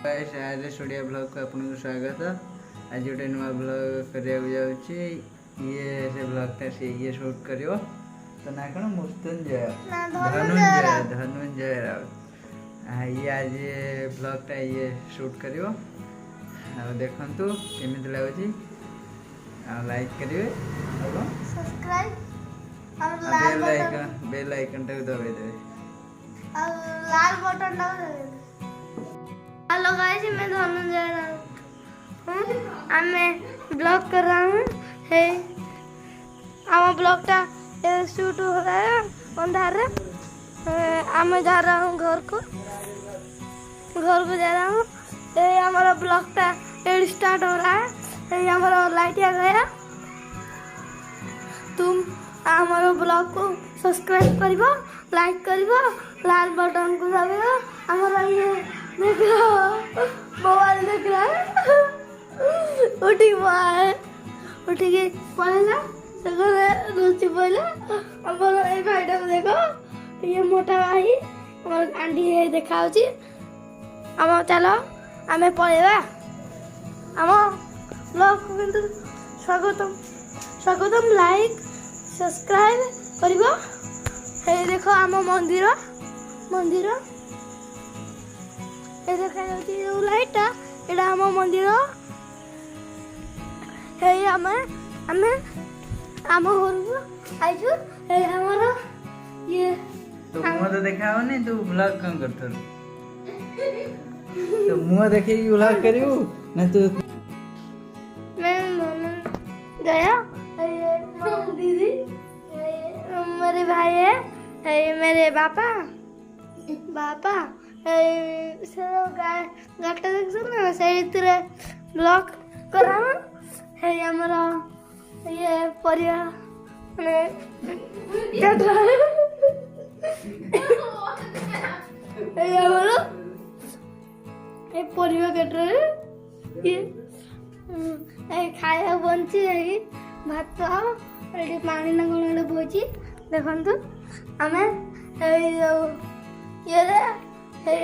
Guys आज studio blog को आपको स्वागत। आज गोटे नुआ ब्लॉग करिया जाउची। ये से ब्लॉग से ये शूट करियो तो ना कौन मृत्युंजय धनंजय राउत ये आज ब्लॉग टा ये शूट करियो देखंतु केमिति लागुची लाइक करिवे और सब्सक्राइब और बेल आइकन टा दबाई देवे और लाल बटन दबाई देवे। हेलो गाइस मैं धनंजय राउत मैं ब्लॉग कर रहा हूँ है आम ब्लॉग टा शूट हो रहा है अंधार मैं जा रहा हूँ घर को जा रहा हूँ। ये हमारा ब्लॉग टा स्टार्ट हो रहा है। ये हमारा लाइट आ गया। तुम हमारा ब्लॉग को सब्सक्राइब करिबो लाइक करिबो लाल बटन को दबाइबो। हमारा ये देख मोबाइल देख रहा है उठी के पहला रुचि पहला हमारा ये भाईटा को देखो ये मोटा भाई और आंटी है देखा आम चलो आम पलैबा आम ब्लॉग को किंतु स्वागतम लाइक सब्सक्राइब करिबो। हे देखो आम मंदिर ये देखा जो लाइटा एटा आम मंदिर हे आम घर को आइछु। हे हमारा ये तो मुंह तो देखा हो नहीं तू ब्लॉग कौन करतो तो मुंह देखे ही ब्लॉग करियो ना तू मैं गया दीदी मेरे भाई है मेरे बापा गाटा देख ना से ब्लॉग करा है हमारा ये परिया हमारा ये परिवा कट ये खाया बंची है भात ये पानी ना कौन बोची देखु आम ये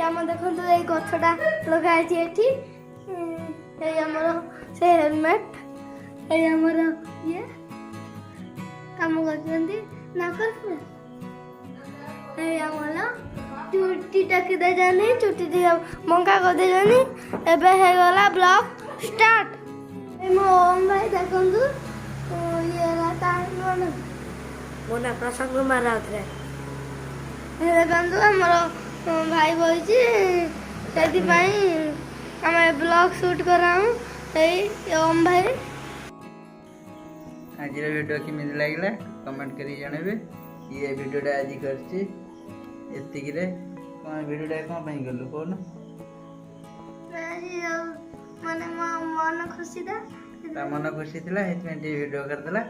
आम देखु ये गछटा लगाई आमर से हेलमेट ये आमर ये काम कर चुटी टाकी दे जानी चुटी मंगा कर दे जानी एबे हे गला ब्लॉग स्टार्ट। मो ओम भाई देखु ये मोना प्रसंग मारा देखु आमर भाई बही से ब्लॉग शूट कर रहा हूँ ओम भाई। आज वीडियो केमिति लागला कमेंट करी जणेबे। ये वीडियोटा आज करछि एतिकिरे कोन वीडियोटा कोन पई गलु कोन माने मन खुशी था ता मन खुशी थिला हेतमे टी वीडियो कर देला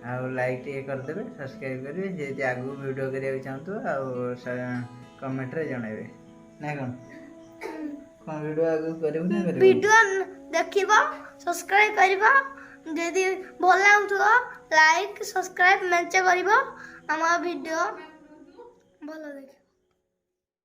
आ लाइक टी कर देबे सब्सक्राइब करिवे जे आगु वीडियो करिया चाहतो आ कमेंट रे जणेबे ना कोन वीडियो आगु करबो ना करबो वीडियो देखिबो सब्सक्राइब करिबो यदि भल लागुथो लाइक सब्सक्राइब मेंचे करिबो। हमारा वीडियो भल देखिबो।